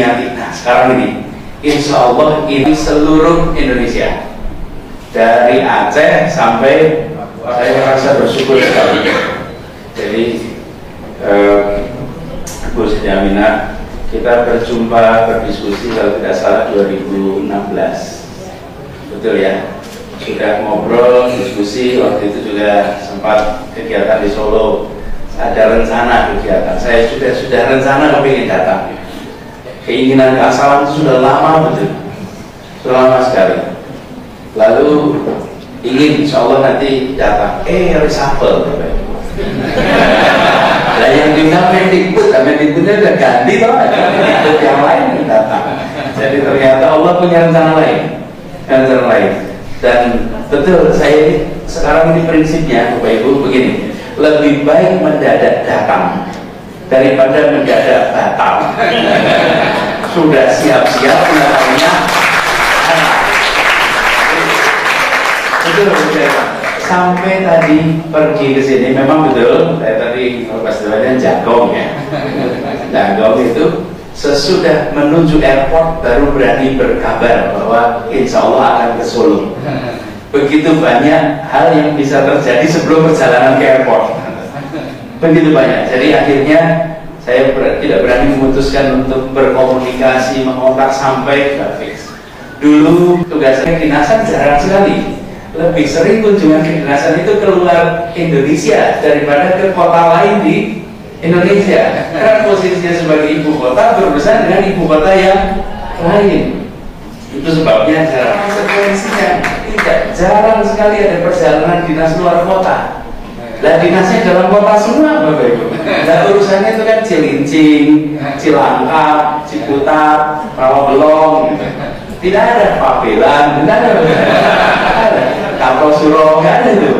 diniati. Nah sekarang ini, insya Allah ini seluruh Indonesia, dari Aceh sampai, saya merasa bersyukur sekali. Jadi Bu Siti Aminah, kita berjumpa berdiskusi kalau tidak salah 2016, betul ya? Sudah ngobrol, diskusi, waktu itu juga sempat kegiatan di Solo, ada rencana kegiatan. Saya sudah rencana kepingin datang. Keinginan keasalan itu sudah lama betul, sudah lama sekali. Lalu ingin insya Allah nanti datang, reshuffle. Nah yang diundang Mendikbudnya udah ganti toh, Mendikbud yang lain yang datang. Jadi ternyata Allah punya rencana lain, Dan betul, saya sekarang ini prinsipnya Bapak Ibu begini, lebih baik mendadak datang daripada mendadak batal. Sudah siap-siap mendatangnya, betul. Sampai tadi pergi ke sini memang betul, saya tadi pas jalan Jagong ya. Jagong itu sesudah menuju airport baru berani berkabar bahwa insya Allah akan ke Solo. Begitu banyak hal yang bisa terjadi sebelum perjalanan ke airport. Begitu banyak. Jadi akhirnya saya tidak berani memutuskan untuk berkomunikasi, mengontak sampai fix. Dulu tugasnya kedinasan jarang sekali. Lebih sering kunjungan kedinasan itu keluar Indonesia daripada ke kota lain di Indonesia. Karena posisinya sebagai ibu kota berurusan dengan ibu kota yang lain. Itu sebabnya jarang. Konsekuensinya jarang sekali ada perjalanan dinas luar kota. Lah dinasnya dalam kota semua Bapak Ibu. Nah urusannya itu kan Cilincing, Cilangkap, Ciputat, Rawabelong. Tidak ada Pabelan, tidak ada. Kartosuro, nggak ada itu.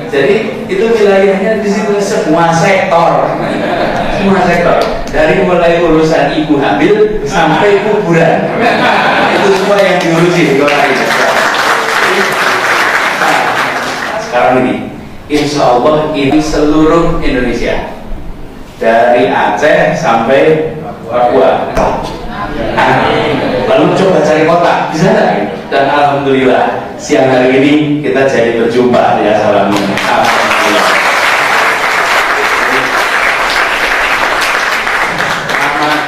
Jadi itu wilayahnya di situ semua sektor, dari mulai urusan ibu hamil sampai kuburan, itu semua yang diurusi di kota ini. Nah, sekarang ini, insya Allah ini seluruh Indonesia, dari Aceh sampai Papua. Lalu coba cari kota, bisa nggak? Dan alhamdulillah siang hari ini kita jadi berjumpa ya, salam. Alhamdulillah.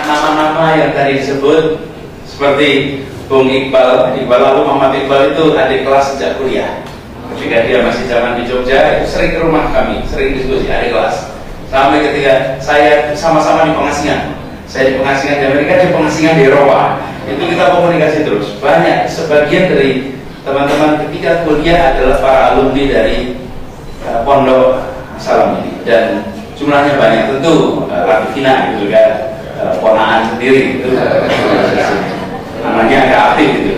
Nama-nama yang tadi disebut seperti Bung Iqbal lalu Muhammad Iqbal itu adik kelas sejak kuliah. Ketika dia masih zaman di Jogja, itu sering ke rumah kami, sering diskusi adik kelas. Sampai ketika saya sama-sama di pengasingan. Saya di pengasingan di Amerika, di pengasingan di Eropa. Itu kita komunikasi terus. Banyak, sebagian dari teman-teman ketika kuliah adalah para alumni dari Pondok Salam ini. Dan jumlahnya banyak, tentu Ratifina itu juga ponaan sendiri itu. Namanya agak aktif gitu.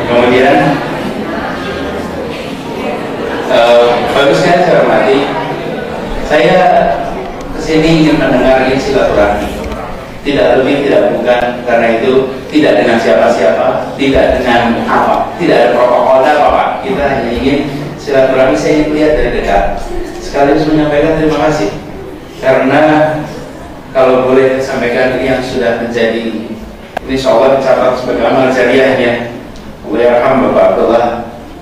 Kemudian bagusnya saya hormati, saya kesini ingin mendengar ini silaturahmi, tidak lebih tidak bukan, karena itu tidak dengan siapa-siapa, tidak dengan apa, tidak ada protokol apa-apa. Kita hanya ingin silaturahmi, saya ingin lihat dari dekat, sekaligus menyampaikan terima kasih, karena kalau boleh sampaikan ini yang sudah menjadi, ini insya Allah dicatat sebagai amal jariahnya Allahyarham Bapak Abdullah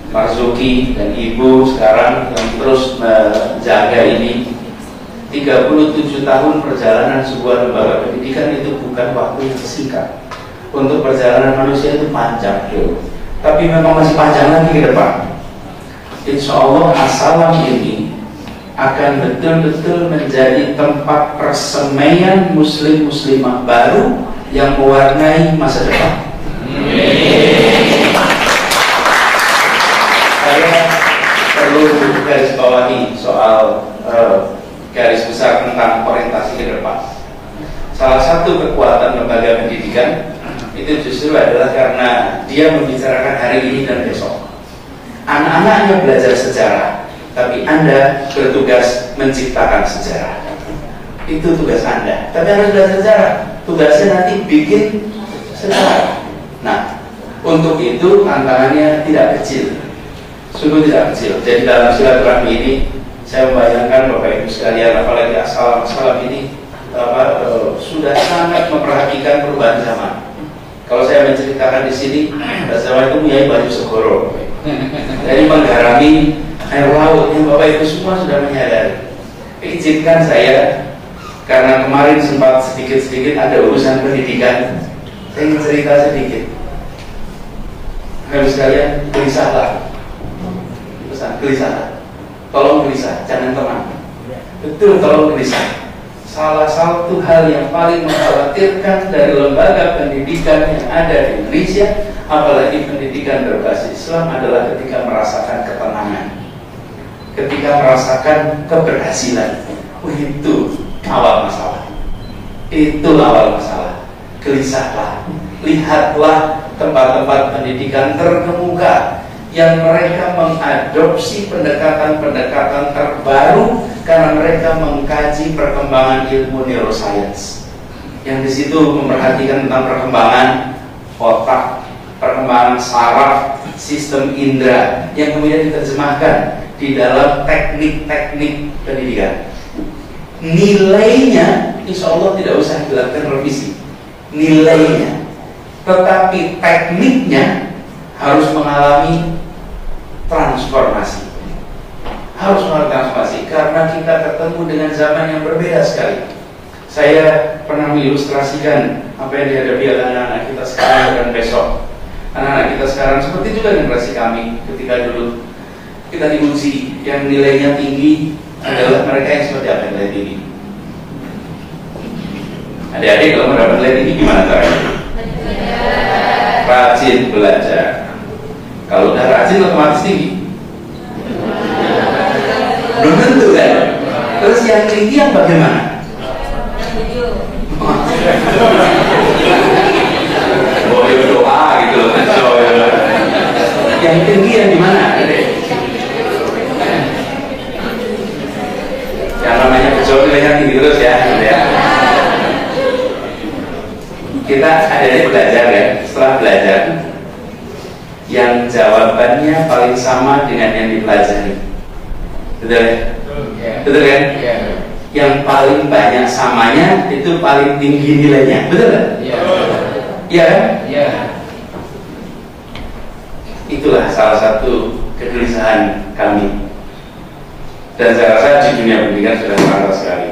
Marzuki dan Ibu sekarang yang terus menjaga ini. 37 tahun perjalanan sebuah lembaga pendidikan itu bukan waktu yang singkat. Untuk perjalanan manusia itu panjang, tapi memang masih panjang lagi ke depan. Insya Allah As-Salam ini akan betul-betul menjadi tempat persemaian muslim-muslimah baru yang mewarnai masa depan. Saya perlu garis bawahi soal garis besar tentang orientasi ke depan. Salah satu kekuatan lembaga pendidikan itu justru adalah karena dia membicarakan hari ini dan besok. Anak-anaknya belajar sejarah, tapi Anda bertugas menciptakan sejarah. Itu tugas Anda. Tapi harus belajar sejarah. Tugasnya nanti bikin sejarah. Nah, untuk itu tantangannya tidak kecil. Sungguh tidak kecil. Jadi dalam silaturahmi ini Saya membayangkan Bapak Ibu sekalian, apalagi asal ini sudah sangat memperhatikan perubahan zaman. Kalau saya menceritakan di sini, zaman itu punya baju segoro, jadi menggarami air laut yang Bapak Ibu semua sudah menyadari. Izinkan saya, karena kemarin sempat sedikit-sedikit ada urusan pendidikan, saya ingin cerita sedikit. Bapak Ibu sekalian, gelisahlah, gelisahlah. Tolong gelisah, jangan tenang. Betul, tolong gelisah. Salah satu hal yang paling mengkhawatirkan dari lembaga pendidikan yang ada di Indonesia, apalagi pendidikan berbasis Islam, adalah ketika merasakan ketenangan, ketika merasakan keberhasilan. Itu awal masalah. Itu awal masalah. Gelisahlah, lihatlah tempat-tempat pendidikan terkemuka yang mereka mengadopsi pendekatan-pendekatan terbaru karena mereka mengkaji perkembangan ilmu neuroscience, yang di situ memperhatikan tentang perkembangan otak, perkembangan saraf, sistem indera, yang kemudian diterjemahkan di dalam teknik-teknik pendidikan. Nilainya insya Allah tidak usah dilakukan revisi, nilainya, tetapi tekniknya harus mengalami transformasi. Harus mengalami transformasi karena kita ketemu dengan zaman yang berbeda sekali. Saya pernah mengilustrasikan apa yang dihadapi oleh anak-anak kita sekarang dan besok. Anak-anak kita sekarang seperti juga generasi kami ketika dulu kita diuji, yang nilainya tinggi adalah mereka yang seperti apa nilai tinggi. Adik-adik kalau mendapat nilai tinggi gimana caranya? Rajin belajar. Kalau udah rajin otomatis tinggi. Belum tentu kan? Terus yang tinggi yang bagaimana? Boleh doa gitu loh. Yang tinggi yang gimana? Yang namanya kecoa nilainya tinggi terus ya. Kita ada belajar ya. Setelah belajar, yang jawabannya paling sama dengan yang dipelajari, betul ya? Betul kan? Yang paling banyak samanya itu paling tinggi nilainya, betul kan? Iya kan? Itulah salah satu kegelisahan kami, dan saya rasa di dunia pendidikan sudah merata sekali.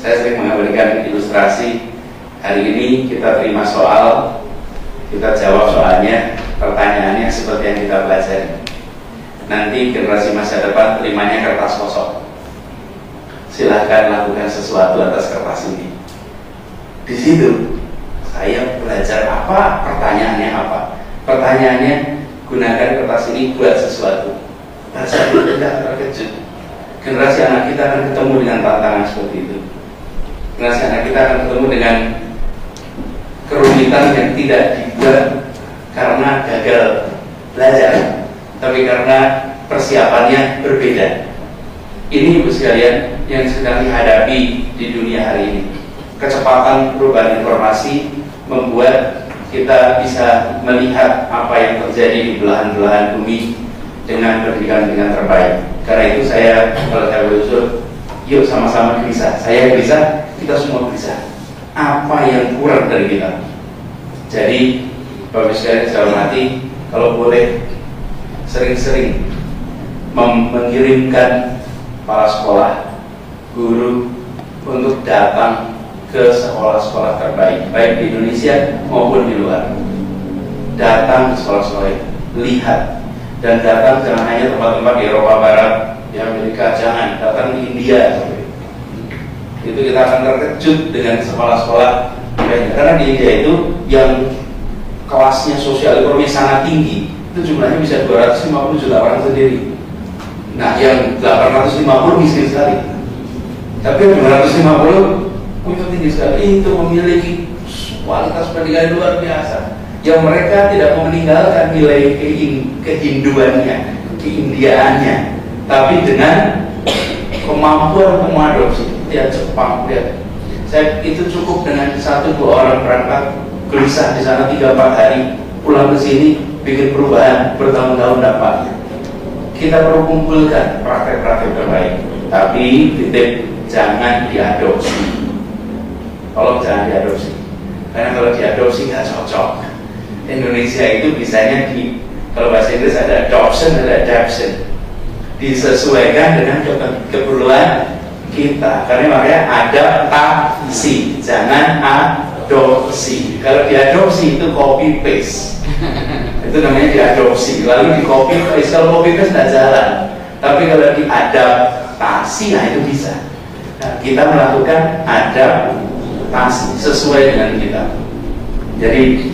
Saya sering memberikan ilustrasi. Hari ini kita terima soal, kita jawab soalnya, pertanyaannya seperti yang kita pelajari. Nanti generasi masa depan terimanya kertas kosong. Silahkan lakukan sesuatu atas kertas ini. Di situ saya belajar apa, pertanyaannya apa. Pertanyaannya, gunakan kertas ini buat sesuatu. Saya tidak terkejut. Generasi anak kita akan ketemu dengan tantangan seperti itu. Generasi anak kita akan ketemu dengan kerumitan yang tidak dibuat karena gagal belajar, tapi karena persiapannya berbeda. Ini Ibu sekalian yang sedang dihadapi di dunia hari ini. Kecepatan perubahan informasi membuat kita bisa melihat apa yang terjadi di belahan-belahan bumi dengan pendidikan terbaik. Karena itu saya, kalau saya berusul, yuk sama-sama gelisah. Saya gelisah, kita semua gelisah. Apa yang kurang dari kita? Jadi Bapak sekalian saya hormati, kalau boleh sering-sering mengirimkan para sekolah, guru untuk datang ke sekolah-sekolah terbaik, baik di Indonesia maupun di luar. Datang ke sekolah-sekolah itu, lihat, dan datang jangan hanya tempat-tempat di Eropa Barat, di Amerika, jangan datang di India. Itu kita akan terkejut dengan sekolah-sekolah karena di India itu yang kelasnya sosial ekonomi sangat tinggi, itu jumlahnya bisa 250 juta orang sendiri. Nah, yang 850 miskin sekali, tapi yang 250 itu tinggi sekali. Itu memiliki kualitas pendidikan luar biasa, yang mereka tidak mau meninggalkan nilai kehinduannya, keindiaannya, tapi dengan kemampuan mengadopsi. Lihat Jepang, lihat. Saya itu cukup dengan 1-2 orang berangkat gelisah di sana 3-4 hari, pulang ke sini bikin perubahan bertahun-tahun dampaknya. Kita perlu kumpulkan praktek-praktek terbaik. Tapi titip, jangan diadopsi. Tolong jangan diadopsi. Karena kalau diadopsi nggak cocok. Indonesia itu bisanya kalau bahasa Inggris ada adoption, ada adaption. Disesuaikan dengan keperluan kita. Karena makanya adaptasi, jangan adopsi. Kalau diadopsi itu copy paste. Itu namanya diadopsi. Lalu di copy paste. Kalau copy paste nggak jalan. Tapi kalau diadaptasi, nah itu bisa. Nah, kita melakukan adaptasi sesuai dengan kita. Jadi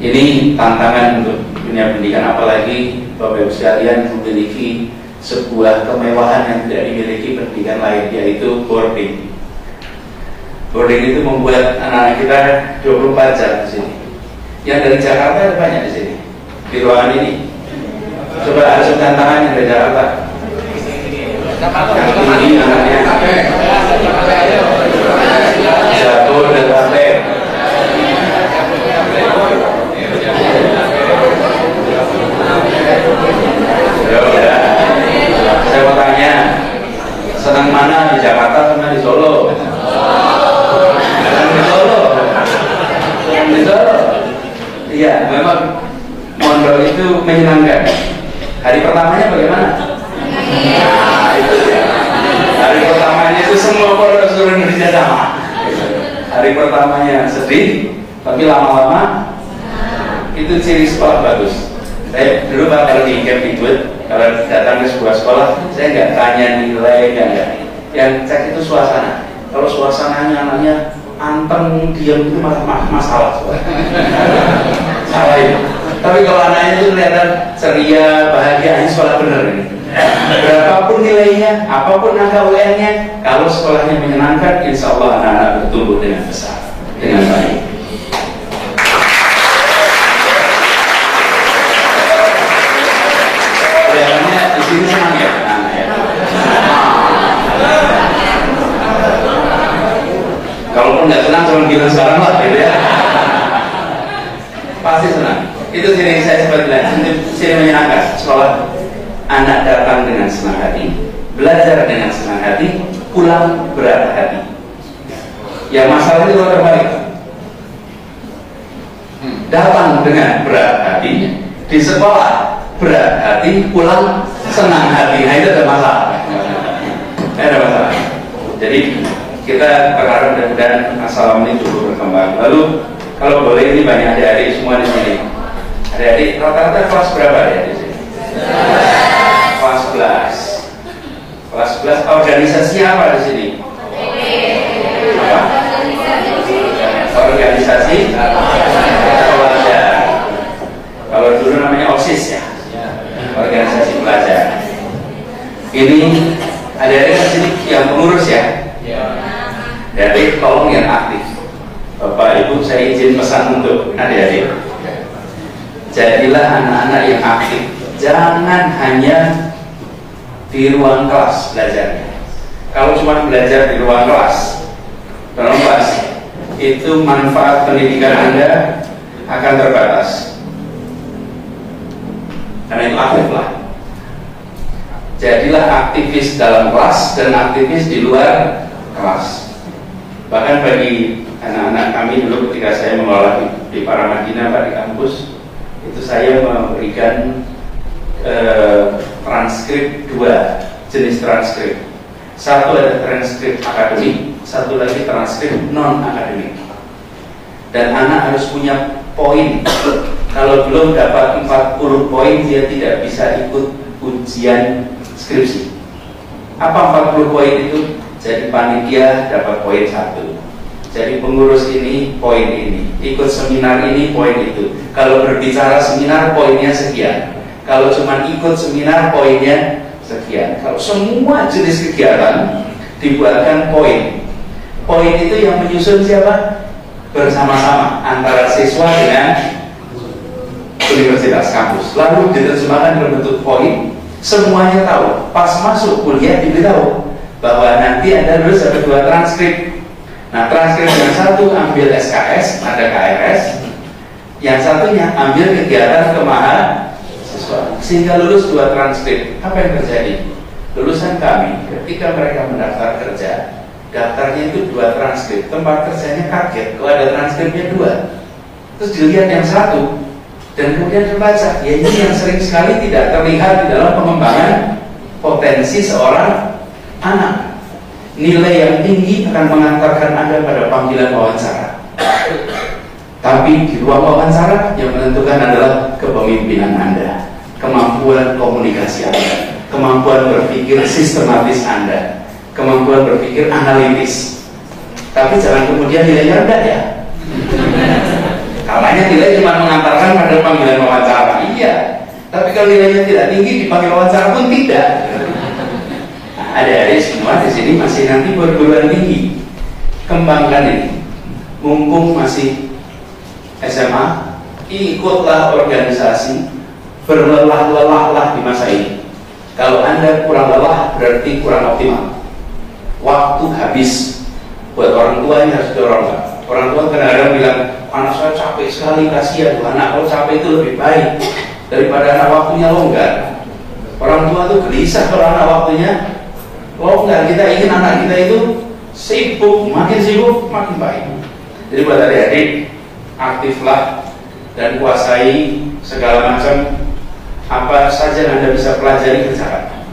ini tantangan untuk dunia pendidikan, apalagi Bapak Ibu sekalian memiliki sebuah kemewahan yang tidak dimiliki pendidikan lain, yaitu boarding. Boarding itu membuat anak-anak kita 24 jam di sini. Yang dari Jakarta ada banyak di sini, di ruangan ini. Coba ada tantangan yang dari Jakarta. Yang ini anaknya jatuh dan sampai. Saya mau tanya, senang mana di Jakarta sama di Solo? Di Solo. Di Solo. Iya, memang mondok itu menyenangkan. Hari pertamanya bagaimana? Nah, itu ya. Hari pertamanya itu semua pondok seluruh Indonesia sama. Hari pertamanya sedih, tapi lama-lama itu ciri sekolah bagus. Saya dulu kalau di Kemdikbud, kalau datang ke sebuah sekolah, saya nggak tanya nilai, nggak. Yang cek itu suasana. Kalau suasananya anaknya anteng, diam itu masalah. Salah itu. Tapi kalau anaknya itu kelihatan ceria, bahagia, ini sekolah bener ini. Berapapun nilainya, apapun angka UN-nya, kalau sekolahnya menyenangkan, insya Allah anak-anak bertumbuh dengan besar, dengan baik. Ini senang ya, kalaupun nggak senang cuma bilang sekarang lah gitu ya. Pasti senang. Itu sini saya sempat bilang, sini menyenangkan. Sekolah anak datang dengan senang hati, belajar dengan senang hati, pulang berat hati. Ya masalah itu terbalik. Datang dengan berat hati, di sekolah berat hati, pulang senang hati. Nah itu ada masalah. Ada masalah. Jadi kita berharap mudah-mudahan masalah ini cukup berkembang. Lalu kalau boleh, ini banyak adik-adik semua di sini. Adik-adik rata-rata kelas berapa ya di sini? Kelas 11. Kelas 11 organisasi apa di sini? Apa? Organisasi pelajar. Kalau dulu namanya OSIS ya. Organisasi pelajar. Ini adik-adik di sini yang pengurus ya. Jadi tolong yang aktif. Bapak Ibu, saya izin pesan untuk adik-adik. Jadilah anak-anak yang aktif. Jangan hanya di ruang kelas belajarnya. Kalau cuma belajar di ruang kelas, dalam kelas, itu manfaat pendidikan Anda akan terbatas. Karena itu aktiflah. Jadilah aktivis dalam kelas dan aktivis di luar kelas. Bahkan bagi anak-anak kami dulu ketika saya mengelola di Paramadina Pak, di kampus, itu saya memberikan transkrip, 2 jenis transkrip. Satu ada transkrip akademik, satu lagi transkrip non akademik. Dan anak harus punya poin. Kalau belum dapat 40 poin, dia tidak bisa ikut ujian skripsi. Apa 40 poin itu? Jadi panitia dapat poin 1. Jadi pengurus ini poin ini, ikut seminar ini poin itu. Kalau berbicara seminar poinnya sekian. Kalau cuma ikut seminar poinnya sekian. Kalau semua jenis kegiatan dibuatkan poin. Poin itu yang menyusun siapa? Bersama-sama antara siswa dengan universitas kampus. Lalu diterjemahkan dalam bentuk poin. Semuanya tahu. Pas masuk kuliah diberitahu bahwa nanti Anda harus ada 2 transkrip. Nah, transkrip yang satu ambil SKS, ada KRS. Yang satunya ambil kegiatan kemahasiswaan. Sehingga lulus 2 transkrip. Apa yang terjadi? lulusan kami ketika mereka mendaftar kerja, daftarnya itu 2 transkrip, tempat kerjanya kaget kalau ada transkripnya 2, terus dilihat yang 1 dan kemudian terbaca, ya ini yang sering sekali tidak terlihat di dalam pengembangan potensi seorang anak. Nilai yang tinggi akan mengantarkan Anda pada panggilan wawancara, tapi di ruang wawancara yang menentukan adalah kepemimpinan Anda, kemampuan komunikasi Anda, kemampuan berpikir sistematis Anda, kemampuan berpikir analitis. Tapi jangan kemudian nilainya rendah ya. Kalanya nilai cuma mengantarkan pada panggilan wawancara, iya. Tapi kalau nilainya tidak tinggi, dipanggil wawancara pun tidak. Nah, adik-adik semua di sini masih nanti perguruan tinggi, kembangkan ini. Mumpung masih SMA, ikutlah organisasi, berlelah-lelahlah di masa ini. Kalau Anda kurang lelah, berarti kurang optimal. Waktu habis. Buat orang tua ini harus dorong. Orang tua kadang-kadang bilang, anak saya capek sekali, kasihan. Anak kalau capek itu lebih baik daripada anak waktunya longgar. Orang tua tuh gelisah kalau anak waktunya longgar. Kita ingin anak kita itu sibuk, makin baik. Jadi buat adik-adik, aktiflah dan kuasai segala macam apa saja yang Anda bisa pelajari, kerjakan.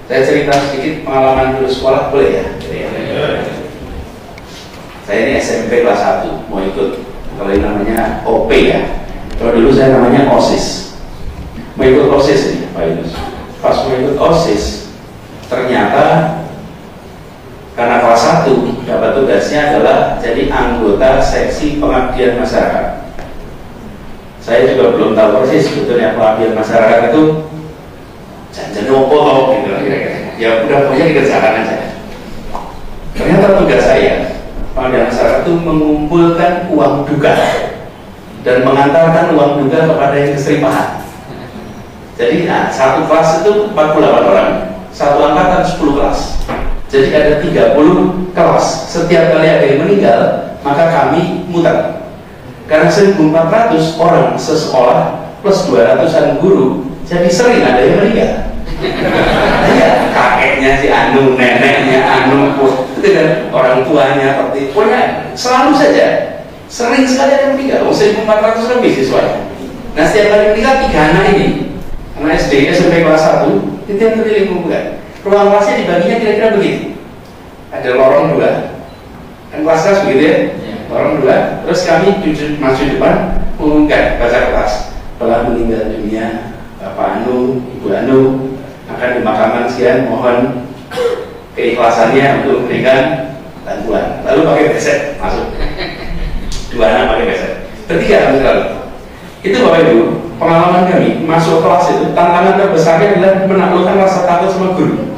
Saya cerita sedikit pengalaman dulu sekolah, boleh ya? Saya ini SMP kelas 1 mau ikut, kalau ini namanya OP ya. Kalau dulu saya namanya OSIS. Mau ikut OSIS ini Pak Yunus. Pas mau ikut OSIS, ternyata karena kelas 1 dapat tugasnya adalah jadi anggota seksi pengabdian masyarakat. Saya juga belum tahu persis sebetulnya pengabdian masyarakat itu jangan opo gitu kira-kira. Ya udah pokoknya dikerjakan aja. Ternyata tugas saya pengabdian masyarakat itu mengumpulkan uang duka dan mengantarkan uang duka kepada yang keseripaan. Jadi satu kelas itu 48 orang, satu angkatan 10 kelas. Jadi ada 30 kelas. Setiap kali ada yang meninggal, maka kami muter. Karena 1.400 orang sesekolah plus 200-an guru, jadi sering ada yang meninggal. Ya, kakeknya si Anu, neneknya Anu, itu kan orang tuanya seperti, pokoknya selalu saja sering sekali ada yang meninggal. 1.400 lebih siswanya. Nah setiap kali meninggal 3 anak ini, anak SD, SMP kelas 1, itu yang terjadi bukan. Ruang kelasnya dibaginya kira-kira begitu. Ada lorong 2, kan kelas-kelas begitu ya, lorong 2. Terus kami maju depan, mengumumkan baca kelas, telah meninggal dunia Bapak Anu, Ibu Anu, akan dimakamkan sekian, mohon keikhlasannya untuk memberikan bantuan. Lalu pakai beset masuk. 2 anak pakai beset. Bertiga lalu. Itu Bapak Ibu, pengalaman kami masuk kelas itu tantangan terbesarnya adalah menaklukkan rasa takut sama guru.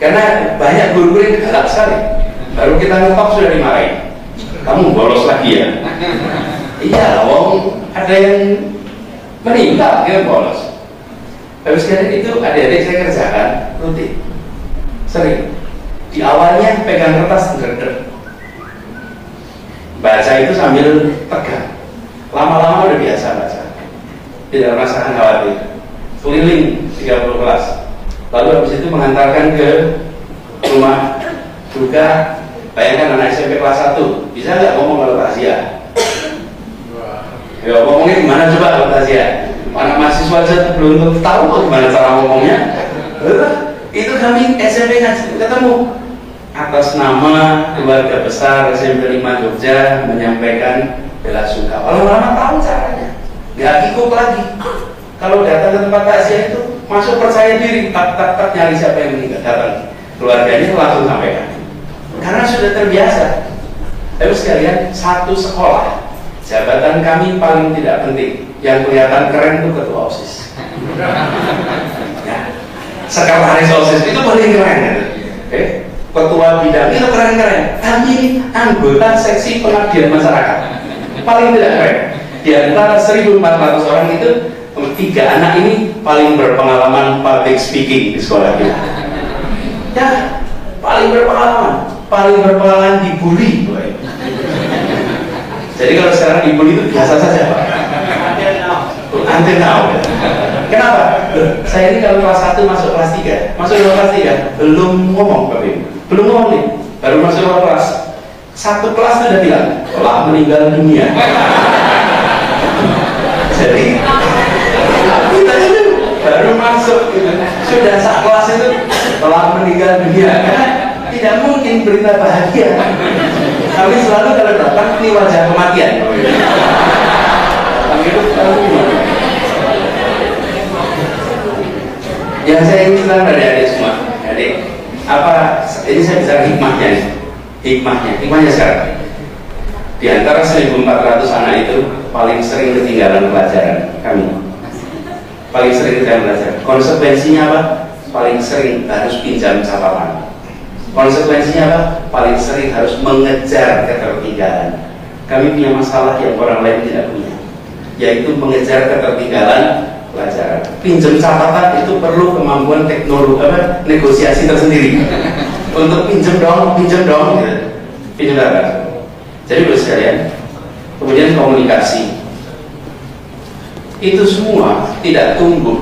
Karena banyak guru-guru yang galak sekali. Baru kita ngetop sudah dimarahin. Kamu bolos lagi ya? Iya, wong ada yang meninggal dia bolos. Habis itu adik-adik saya kerjakan rutin, sering. Di awalnya pegang kertas der-der, baca itu sambil tegang. Lama-lama udah biasa baca, tidak merasakan khawatir. Keliling 30 kelas, lalu habis itu mengantarkan ke rumah duka. Bayangkan anak SMP kelas 1, bisa nggak ngomong kalau takziah? Ya ngomongnya gimana coba kalau takziah? Anak mahasiswa aja belum tahu gimana cara ngomongnya. Itu kami SMP ketemu atas nama keluarga besar SMP 5 Jogja menyampaikan bela sungkawa. Lama-lama tahu caranya, nggak kikuk lagi. Kalau datang ke tempat takziah itu masuk percaya diri, tak nyari siapa yang meninggal, datang keluarganya langsung sampaikan. Karena sudah terbiasa. Tapi sekalian, satu sekolah jabatan kami paling tidak penting, yang kelihatan keren itu ketua OSIS. Ya, sekretaris OSIS itu paling keren ya. Ketua bidang itu keren-keren. Kami anggota seksi pengabdian masyarakat paling tidak keren. Di antara 1.400 orang itu 3 anak ini paling berpengalaman public speaking di sekolah kita. Ya, paling berpengalaman dibully. Jadi kalau sekarang dibully itu biasa saja Pak. Until now. Kenapa? Loh, saya ini kalau kelas 1 masuk kelas 3, masuk kelas 3 belum ngomong Bapak Ibu, belum ngomong nih, baru masuk kelas. Satu kelas sudah bilang telah meninggal dunia. Jadi kita itu baru masuk gitu, sudah sak kelas itu telah meninggal dunia. Karena tidak mungkin berita bahagia. Kami selalu kalau datang ini wajah kematian. Kami itu selalu gimana? Yang saya ingin bilang dari adik semua, adik, apa ini saya bicara hikmahnya nih. Hikmahnya sekarang di antara 1.400 anak itu paling sering ketinggalan pelajaran kami, paling sering ketinggalan pelajaran. Konsekuensinya apa? Paling sering harus pinjam catatan. Konsekuensinya apa? Paling sering harus mengejar ketertinggalan. Kami punya masalah yang orang lain tidak punya, yaitu mengejar ketertinggalan pelajaran. Pinjam catatan itu perlu kemampuan teknologi, negosiasi tersendiri. Untuk pinjam dong gitu. Pinjam data. Jadi bos sekalian, kemudian komunikasi itu semua tidak tumbuh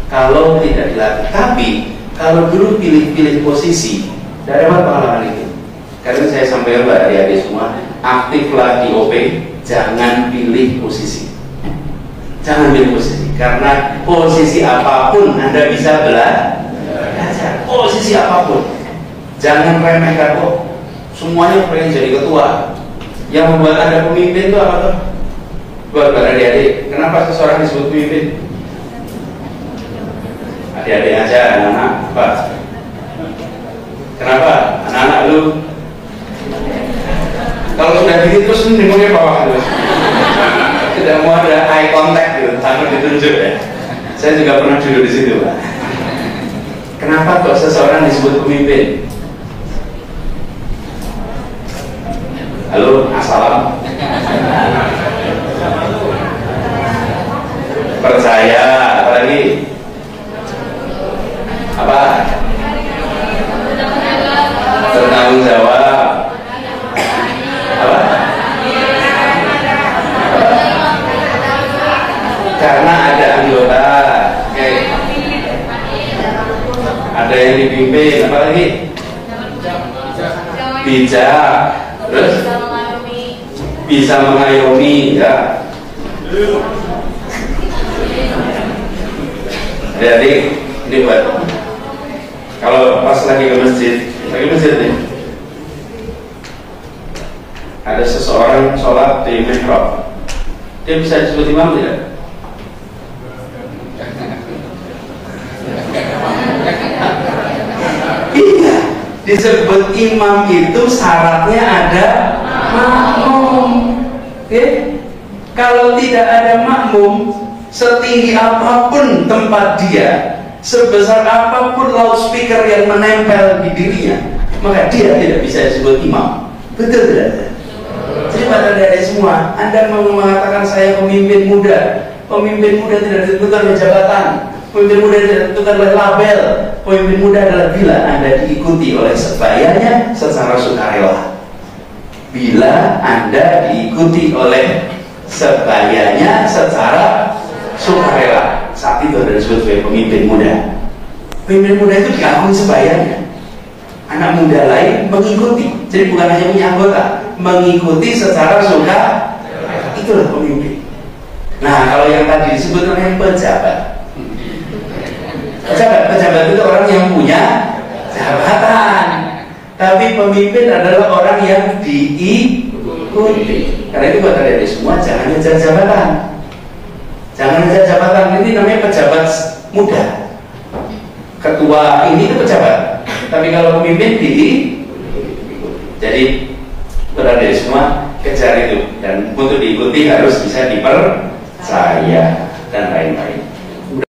kalau tidak dilatih. Tapi kalau dulu pilih-pilih posisi, dari apa pengalaman itu? Karena saya sampaikan kepada adik-adik semua, aktiflah di OP, jangan pilih posisi. Jangan pilih posisi, karena posisi apapun Anda bisa belajar. Posisi apapun. Jangan remehkan kok. Semuanya pengen jadi ketua. Yang membuat Anda pemimpin itu apa tuh? Buat adik-adik, kenapa seseorang disebut pemimpin? Adik-adik aja, anak-anak apa? Kenapa? Anak-anak lu kalau sudah gitu terus nengoknya bawah terus. Tidak mau ada eye contact gitu, tangan ditunjuk ya. Saya juga pernah duduk di situ, Pak. Kenapa kok seseorang disebut pemimpin? Halo, assalam. Percaya, apa lagi? Apa? Bertanggung jawab. Apa? Karena ada anggota, ada yang dipimpin, apa lagi? Bijak, terus bisa mengayomi, ya. Jadi ini buat kalau pas lagi ke masjid nih, ada seseorang sholat di mihrab, dia bisa disebut imam tidak? Iya, disebut imam itu syaratnya ada makmum. Oke? Kalau tidak ada makmum, setinggi apapun tempat dia, sebesar apapun loudspeaker yang menempel di dirinya, maka dia tidak bisa disebut imam. Betul tidak? Jadi pada adik-adik semua, Anda mau mengatakan saya pemimpin muda. Pemimpin muda tidak ditentukan oleh jabatan, pemimpin muda tidak ditentukan oleh label. Pemimpin muda adalah bila Anda diikuti oleh sebayanya secara sukarela. Bila Anda diikuti oleh sebayanya secara sukarela, saat itu Anda disebut sebagai pemimpin muda. Pemimpin muda itu diakui sebayanya. Anak muda lain mengikuti, jadi bukan hanya punya anggota, mengikuti secara suka, itulah pemimpin. Nah, kalau yang tadi disebut oleh pejabat, pejabat itu orang yang punya jabatan, tapi pemimpin adalah orang yang diikuti. Karena itu buat adik-adik semua, jangan ngejar jabatan, jangan ngejar jabatan. Ini namanya pejabat muda. Ketua ini itu pejabat, tapi kalau pemimpin jadi berada semua kejar itu, dan untuk diikuti harus bisa dipercaya dan lain-lain.